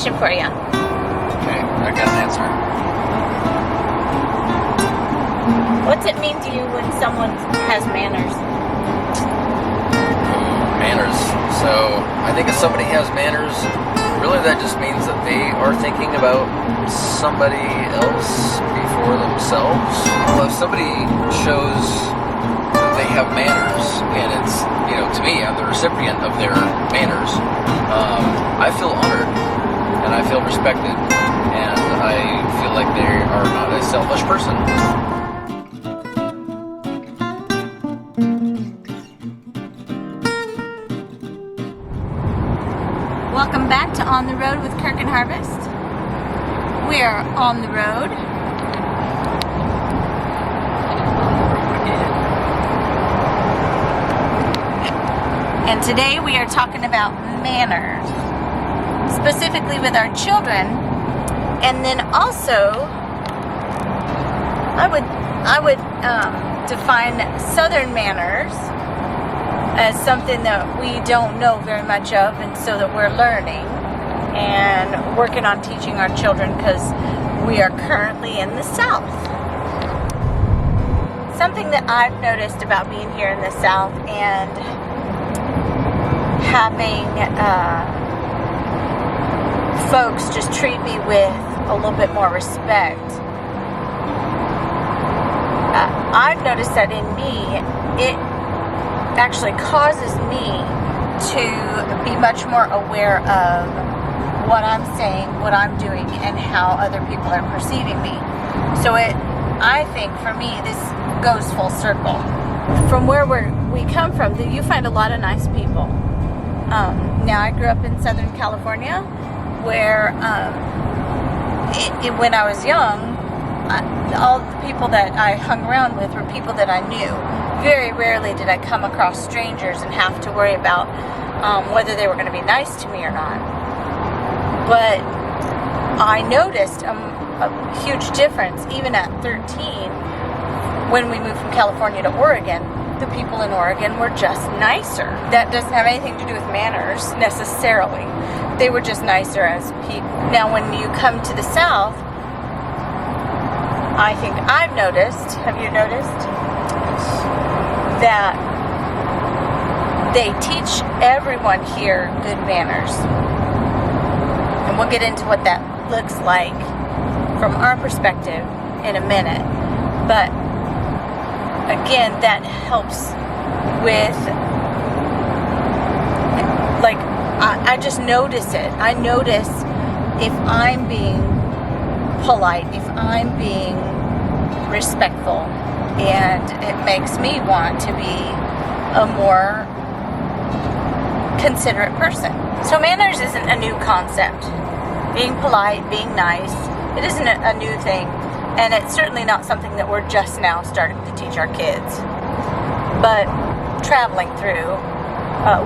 question for you. Okay, I got an answer. What's it mean to you when someone has manners? Manners. So, I think if somebody has manners, really that just means that they are thinking about somebody else before themselves. Well, if somebody shows that they have manners, and it's, to me, I'm the recipient of their manners, I feel honored, and I feel respected, and I feel like they are not a selfish person. Welcome back to On the Road with Kirk and Harvest. We are on the road. And today we are talking about manners, specifically with our children. And then also, I would define Southern manners as something that we don't know very much of, and so that we're learning and working on teaching our children, because we are currently in the South. Something that I've noticed about being here in the South and having folks just treat me with a little bit more respect, I've noticed that in me, it actually causes me to be much more aware of what I'm saying, what I'm doing, and how other people are perceiving me. So I think for me, this goes full circle. From where we come from, you find a lot of nice people. Now, I grew up in Southern California, where when I was young, all the people that I hung around with were people that I knew. Very rarely did I come across strangers and have to worry about whether they were going to be nice to me or not. But I noticed a huge difference, even at 13, when we moved from California to Oregon. The people in Oregon were just nicer. That doesn't have anything to do with manners necessarily. They were just nicer as people. Now, when you come to the South, I think I've noticed, have you noticed, that they teach everyone here good manners. And we'll get into what that looks like from our perspective in a minute. But again, that helps with, I just notice it. I notice if I'm being polite, if I'm being respectful, and it makes me want to be a more considerate person. So manners isn't a new concept. Being polite, being nice, it isn't a new thing, and it's certainly not something that we're just now starting to teach our kids. But traveling through,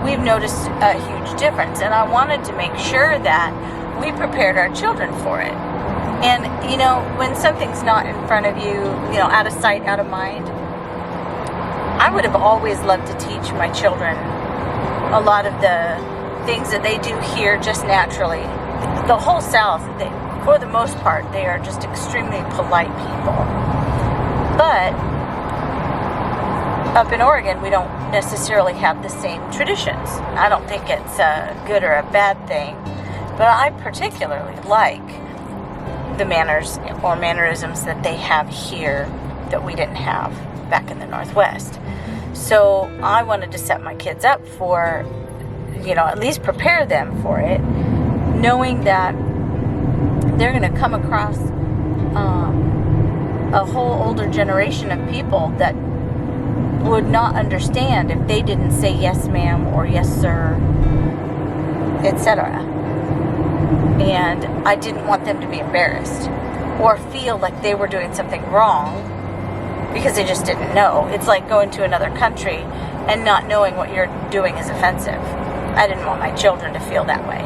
we've noticed a huge difference, and I wanted to make sure that we prepared our children for it. And, when something's not in front of you, out of sight, out of mind, I would have always loved to teach my children a lot of the things that they do here just naturally. The whole South, for the most part, they are just extremely polite people. But up in Oregon, we don't necessarily have the same traditions. I don't think it's a good or a bad thing, but I particularly like the manners or mannerisms that they have here that we didn't have back in the Northwest. So I wanted to set my kids up for, at least prepare them for it, knowing that they're going to come across a whole older generation of people that would not understand if they didn't say yes ma'am or yes sir, etc. And I didn't want them to be embarrassed or feel like they were doing something wrong because they just didn't know. It's like going to another country and not knowing what you're doing is offensive. I didn't want my children to feel that way.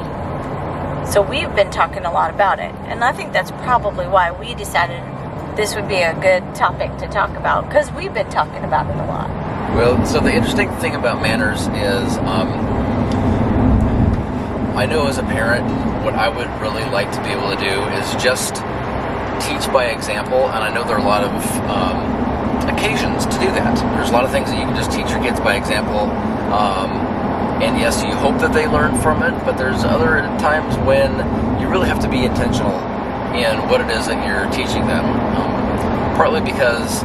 So we've been talking a lot about it, and I think that's probably why we decided this would be a good topic to talk about, because we've been talking about it a lot. Well, so the interesting thing about manners is I know as a parent, what I would really like to be able to do is just teach by example, and I know there are a lot of occasions to do that. There's a lot of things that you can just teach your kids by example, and yes, you hope that they learn from it, but there's other times when you really have to be intentional in what it is that you're teaching them, partly because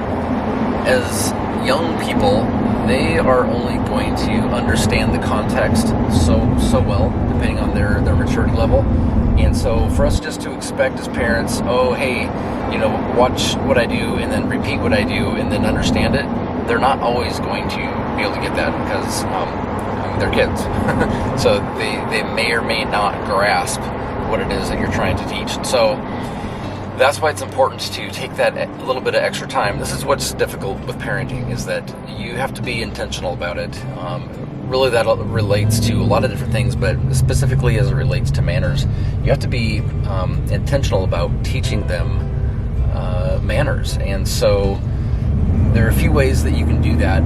as young people, they are only going to understand the context so well, depending on their maturity level. And so for us just to expect as parents, oh, hey, watch what I do and then repeat what I do and then understand it, they're not always going to be able to get that because they're kids. So they may or may not grasp what it is that you're trying to teach. So that's why it's important to take that little bit of extra time. This is what's difficult with parenting, is that you have to be intentional about it. Really, that relates to a lot of different things, but specifically as it relates to manners, you have to be intentional about teaching them manners. And so there are a few ways that you can do that.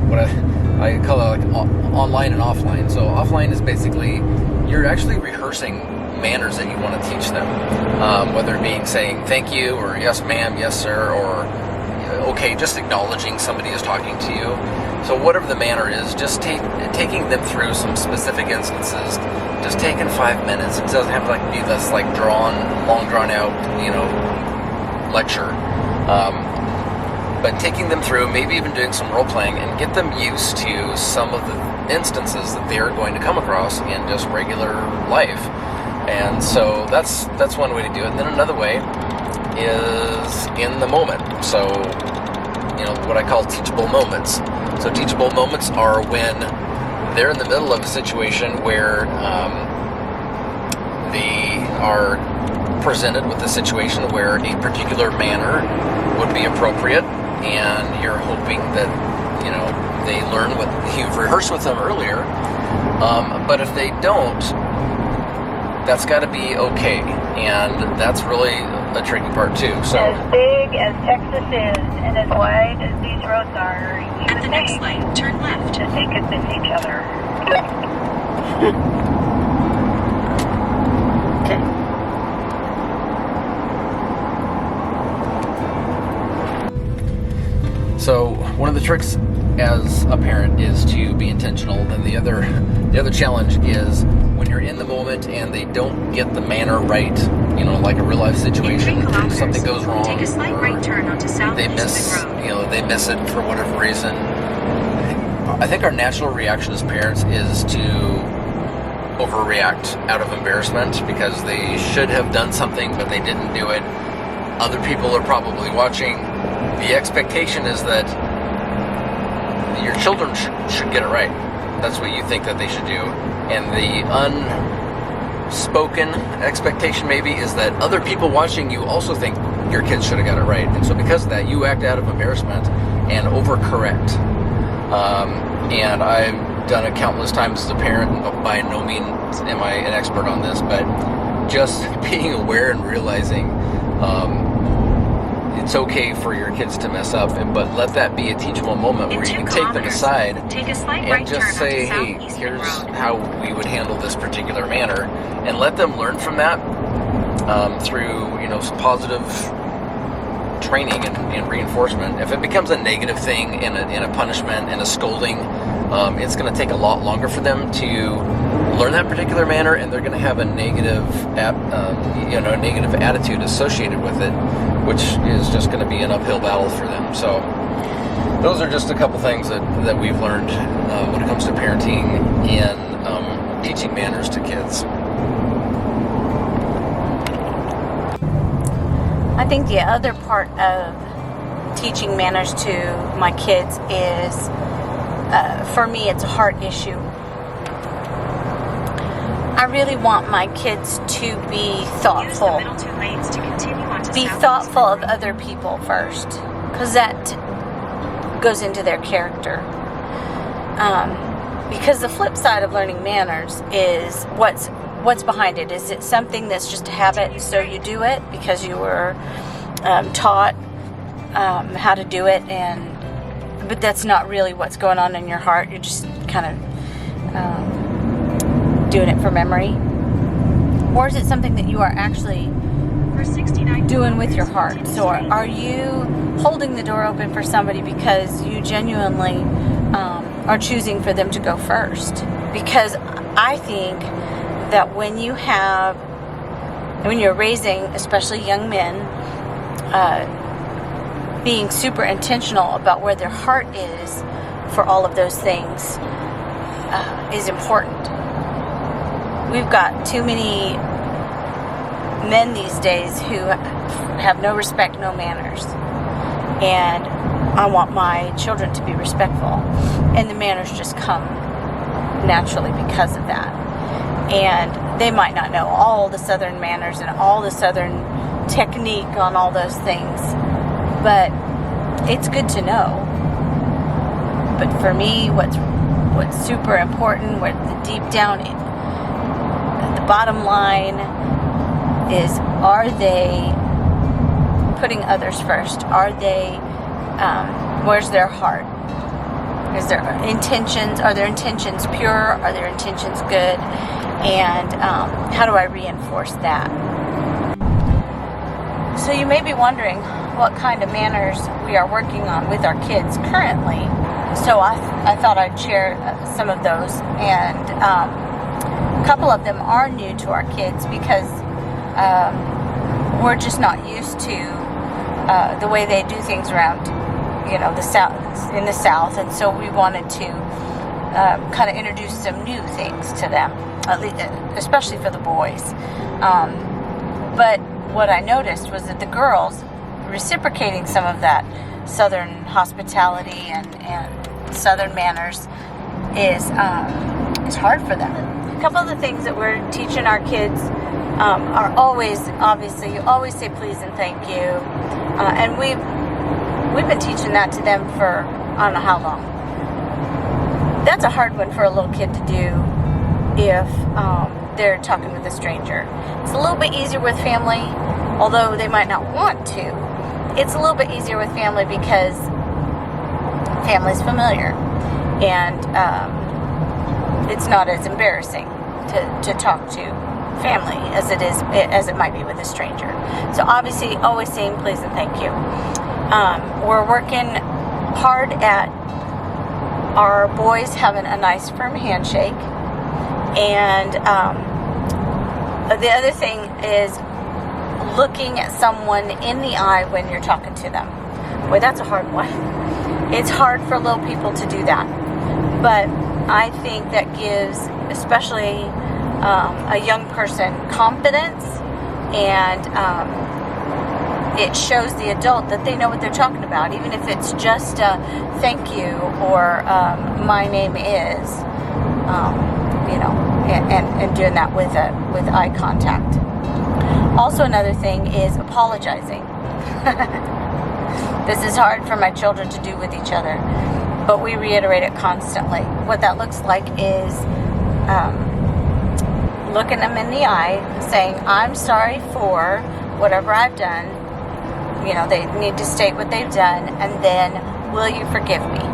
What I call it like online and offline. So offline is basically you're actually rehearsing manners that you want to teach them, whether it being saying thank you or yes ma'am, yes sir, or okay, just acknowledging somebody is talking to you. So whatever the manner is, just taking them through some specific instances, just taking 5 minutes. It doesn't have to be this long drawn out, lecture. But taking them through, maybe even doing some role playing, and get them used to some of the instances that they're going to come across in just regular life. And so that's one way to do it. And then another way is in the moment. So, what I call teachable moments. So teachable moments are when they're in the middle of a situation where they are presented with a situation where a particular manner would be appropriate, and you're hoping that, they learn what you've rehearsed with them earlier. But if they don't, that's got to be okay, and that's really a tricky part too. So as big as Texas is and as wide as these roads are, at the next light, turn left. that they could miss each other. So one of the tricks as a parent is to be intentional. Then the other challenge is when you're in the moment and they don't get the manner right, like a real life situation, something goes wrong, take a slight right turn onto South they miss, they miss it for whatever reason. I think our natural reaction as parents is to overreact out of embarrassment because they should have done something but they didn't do it. Other people are probably watching. The expectation is that your children should get it right. That's what you think that they should do. And the unspoken expectation maybe is that other people watching you also think your kids should have got it right. And so because of that, you act out of embarrassment and overcorrect. And I've done it countless times as a parent. By no means am I an expert on this, but just being aware and realizing it's okay for your kids to mess up, but let that be a teachable moment where you can take them aside and just say, hey, here's how we would handle this particular manner, and let them learn from that through some positive training and reinforcement. If it becomes a negative thing and a punishment and a scolding, it's going to take a lot longer for them to learn that particular manner, and they're going to have a negative negative attitude associated with it, which is just going to be an uphill battle for them. So those are just a couple things that we've learned when it comes to parenting and teaching manners to kids. I think the other part of teaching manners to my kids is, for me, it's a heart issue. I really want my kids to be thoughtful. Be thoughtful of other people first, because that goes into their character. Because the flip side of learning manners is what's behind it. Is it something that's just a habit, and so you do it because you were taught how to do it, but that's not really what's going on in your heart. You're just kind of doing it for memory. Or is it something that you are actually For 69 doing with your kilometers, heart? continue So straight. are you holding the door open for somebody because you genuinely are choosing for them to go first? Because I think that when you're raising, especially young men, being super intentional about where their heart is for all of those things is important. We've got too many men these days who have no respect, no manners. And I want my children to be respectful. And the manners just come naturally because of that. And they might not know all the Southern manners and all the Southern technique on all those things, but it's good to know. But for me, what's super important, what the deep down, the bottom line is, are they putting others first? Are they, where's their heart? Is their intentions, are their intentions pure? Are their intentions good? And how do I reinforce that? So you may be wondering what kind of manners we are working on with our kids currently. So I thought I'd share some of those. And a couple of them are new to our kids because we're just not used to the way they do things around, the South, in the South, and so we wanted to kind of introduce some new things to them, at least, especially for the boys. But what I noticed was that the girls, reciprocating some of that Southern hospitality and Southern manners is hard for them. A couple of the things that we're teaching our kids are always, obviously, you always say please and thank you. And we've been teaching that to them for I don't know how long. That's a hard one for a little kid to do if they're talking with a stranger. It's a little bit easier with family, although they might not want to. It's a little bit easier with family because family's familiar, and it's not as embarrassing to talk to family as it might be with a stranger. So obviously, always saying please and thank you. We're working hard at our boys having a nice firm handshake, and the other thing is looking at someone in the eye when you're talking to them. Boy, that's a hard one. It's hard for little people to do that, but I think that gives, especially a young person, confidence, and it shows the adult that they know what they're talking about, even if it's just a thank you or my name is, and doing that with eye contact. Also, another thing is apologizing. This is hard for my children to do with each other, but we reiterate it constantly. What that looks like is looking them in the eye, saying, I'm sorry for whatever I've done. They need to state what they've done, and then, will you forgive me?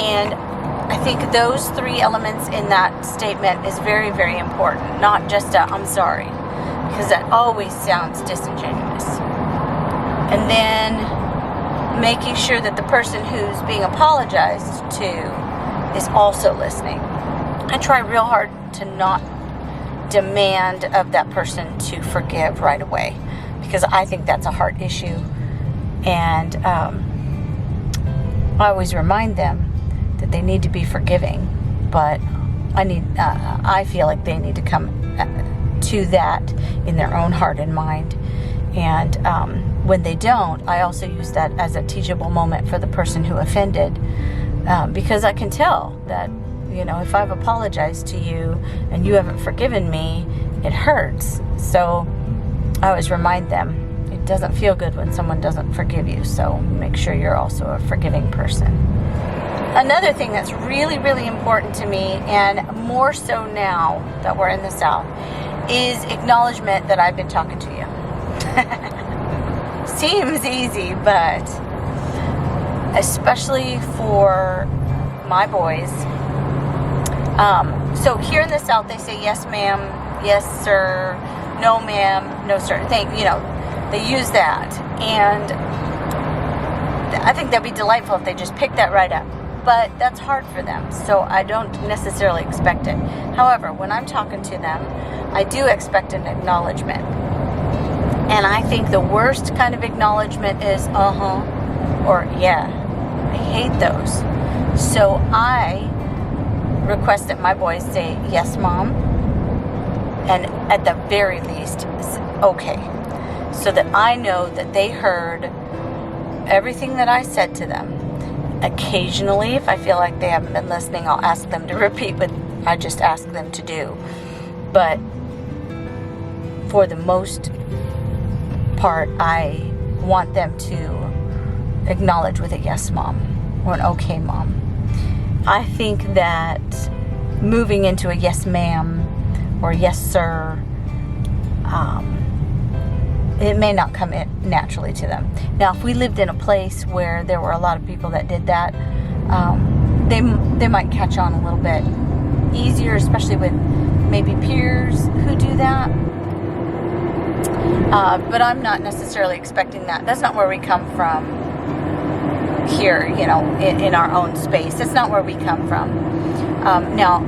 And I think those three elements in that statement is very, very important, not just a I'm sorry, because that always sounds disingenuous. And then making sure that the person who's being apologized to is also listening. I try real hard to not demand of that person to forgive right away, because I think that's a heart issue. And I always remind them that they need to be forgiving, but I feel like they need to come to that in their own heart and mind. And when they don't, I also use that as a teachable moment for the person who offended, because I can tell that, if I've apologized to you and you haven't forgiven me, it hurts. So I always remind them, it doesn't feel good when someone doesn't forgive you, so make sure you're also a forgiving person. Another thing that's really, really important to me, and more so now that we're in the South, is acknowledgement that I've been talking to you. Seems easy, but especially for my boys. So here in the South, they say yes, ma'am, yes, sir, no ma'am, no sir. They use that. And I think that'd be delightful if they just picked that right up. But that's hard for them, so I don't necessarily expect it. However, when I'm talking to them, I do expect an acknowledgement. And I think the worst kind of acknowledgement is, or yeah. I hate those. So I request that my boys say, yes, Mom. And at the very least, okay. So that I know that they heard everything that I said to them. Occasionally, if I feel like they haven't been listening, I'll ask them to repeat what I just asked them to do. But for the most part, I want them to acknowledge with a yes, Mom, or an okay, Mom. I think that moving into a yes, ma'am, or yes, sir, it may not come in naturally to them. Now, if we lived in a place where there were a lot of people that did that, they might catch on a little bit easier, especially with maybe peers who do that. But I'm not necessarily expecting that. That's not where we come from here, in our own space. That's not where we come from. Now,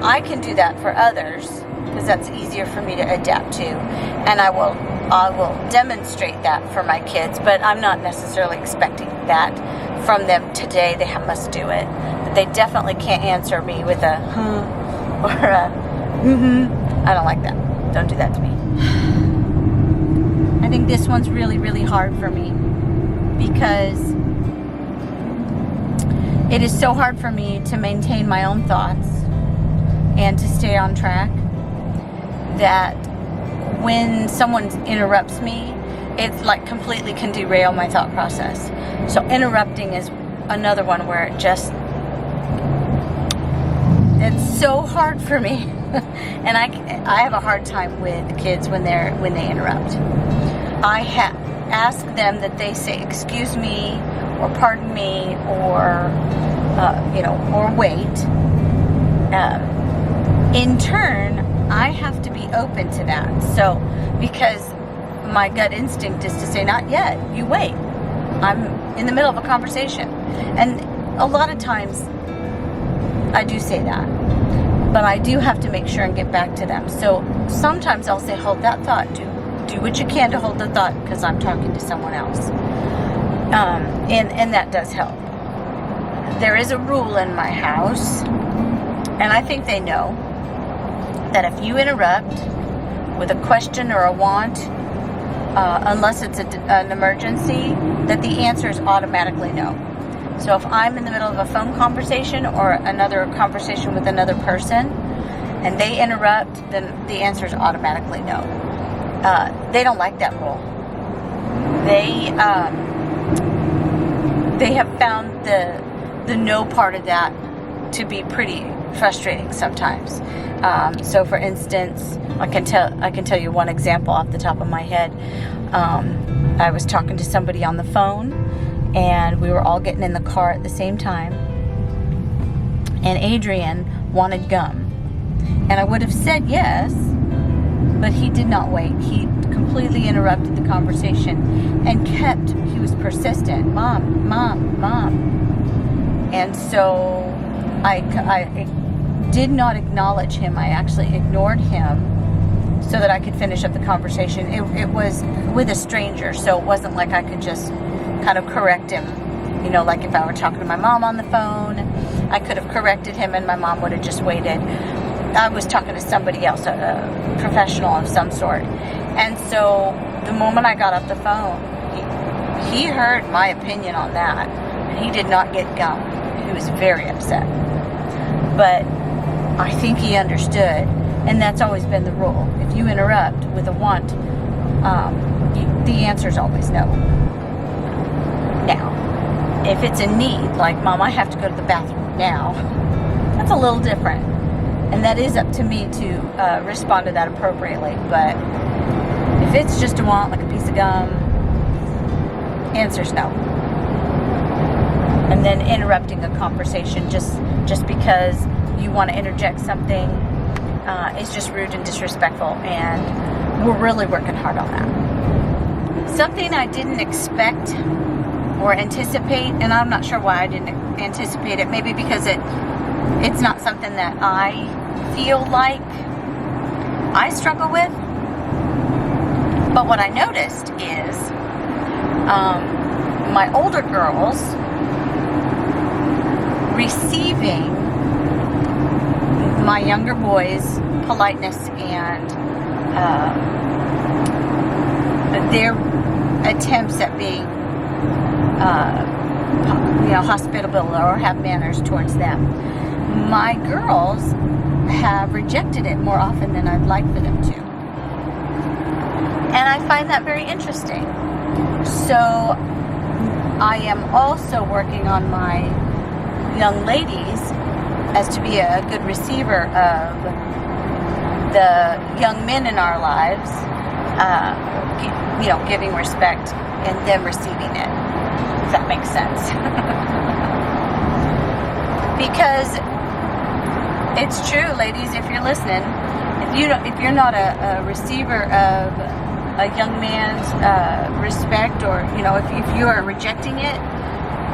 I can do that for others because that's easier for me to adapt to, and I will demonstrate that for my kids, but I'm not necessarily expecting that from them today. They must do it. But they definitely can't answer me with a or a I don't like that. Don't do that to me. I think this one's really, really hard for me because it is so hard for me to maintain my own thoughts and to stay on track that when someone interrupts me, it's like completely can derail my thought process. So interrupting is another one where it's so hard for me. And I have a hard time with kids when they interrupt. I ask them that they say excuse me or pardon me or or wait. In turn, I have to be open to that. So, because my gut instinct is to say, not yet, you wait. I'm in the middle of a conversation. And a lot of times, I do say that. But I do have to make sure and get back to them. So, sometimes I'll say, hold that thought. Do what you can to hold the thought, because I'm talking to someone else. And that does help. There is a rule in my house, and I think they know, that if you interrupt with a question or a want, unless it's an emergency, that the answer is automatically no. So if I'm in the middle of a phone conversation or another conversation with another person, and they interrupt, then the answer is automatically no. They don't like that rule. They have found the no part of that to be pretty frustrating sometimes. So for instance, I can tell you one example off the top of my head. I was talking to somebody on the phone, and we were all getting in the car at the same time, and Adrian wanted gum, and I would have said yes, but he did not wait. He completely interrupted the conversation and he was persistent. Mom, Mom, Mom. And so I did not acknowledge him. I actually ignored him so that I could finish up the conversation. It was with a stranger, so it wasn't like I could just kind of correct him. Like if I were talking to my mom on the phone, I could have corrected him and my mom would have just waited. I was talking to somebody else, a professional of some sort. And so the moment I got off the phone, he heard my opinion on that. And he did not get gum. He was very upset. But I think he understood. And that's always been the rule. If you interrupt with a want, the answer is always no. Now, if it's a need, like, Mom, I have to go to the bathroom now, that's a little different. And that is up to me to respond to that appropriately. But if it's just a want, like a piece of gum, answer's no. And then interrupting a conversation just because you want to interject something is just rude and disrespectful. And we're really working hard on that. Something I didn't expect or anticipate, and I'm not sure why I didn't anticipate it. Maybe because it's not something that I feel like I struggle with. But what I noticed is my older girls receiving my younger boys' politeness and their attempts at being hospitable or have manners towards them. My girls have rejected it more often than I'd like for them to. And I find that very interesting. So I am also working on my young ladies as to be a good receiver of the young men in our lives, giving respect and them receiving it, if that makes sense. Because it's true, ladies, if you're listening, if you're not a receiver of a young man's respect, or if you are rejecting it,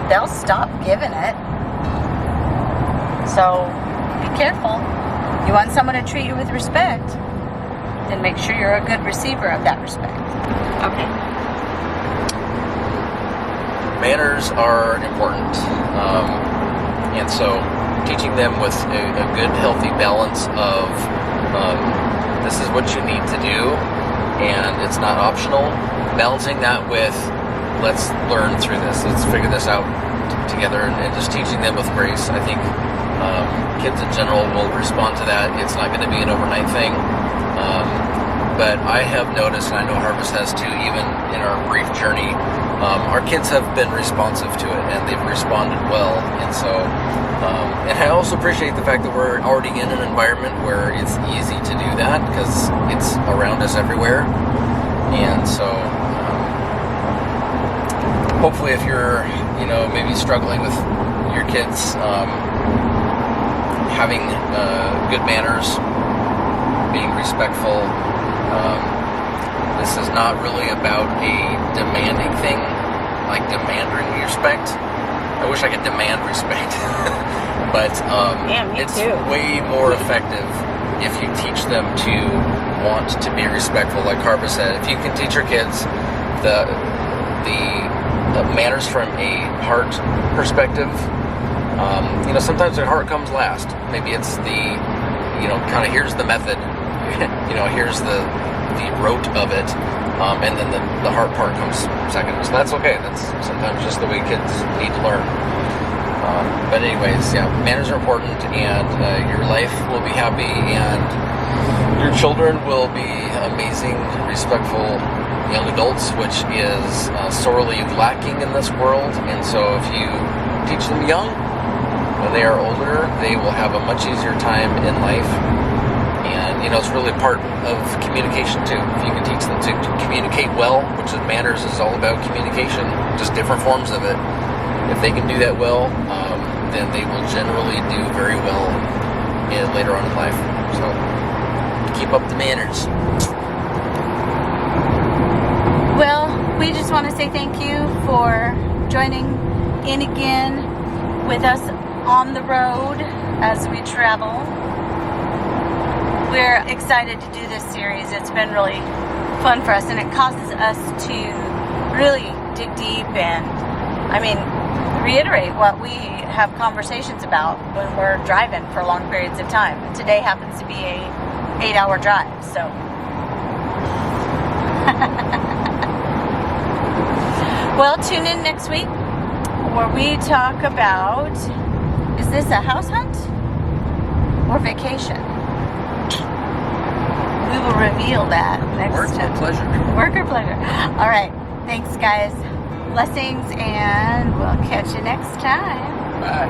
they'll stop giving it. So be careful. You want someone to treat you with respect, then make sure you're a good receiver of that respect. Okay. Manners are important, and so teaching them with a good, healthy balance of this is what you need to do, and it's not optional. Balancing that with let's learn through this, let's figure this out together, and just teaching them with grace. I think kids in general will respond to that. It's not going to be an overnight thing. But I have noticed, and I know Harvest has too, even in our brief journey, our kids have been responsive to it, and they've responded well. And so, and I also appreciate the fact that we're already in an environment where it's easy to do that because it's around us everywhere. And so, hopefully, if you're, maybe struggling with your kids having good manners, being respectful. This is not really about a demanding thing, like demanding respect. I wish I could demand respect, but it's way more effective if you teach them to want to be respectful. Like Carva said, if you can teach your kids the manners from a heart perspective, sometimes their heart comes last. Maybe it's the, kind of here's the method, here's the rote of it, and then the heart part comes second. So that's okay. That's sometimes just the way kids need to learn. But anyways, yeah, manners are important, and your life will be happy, and your children will be amazing, respectful young adults, which is sorely lacking in this world. And so if you teach them young, when they are older, they will have a much easier time in life. And, it's really part of communication, too. If you can teach them to communicate well, which is manners is all about communication, just different forms of it. If they can do that well, then they will generally do very well later on in life. So, keep up the manners. Well, we just want to say thank you for joining in again with us on the road as we travel. We're excited to do this series. It's been really fun for us, and it causes us to really dig deep and, reiterate what we have conversations about when we're driving for long periods of time. And today happens to be a 8-hour drive, so. Well, tune in next week where we talk about, is this a house hunt or vacation? We will reveal that next time. Work or pleasure? Work or pleasure. All right. Thanks, guys. Blessings, and we'll catch you next time. Bye.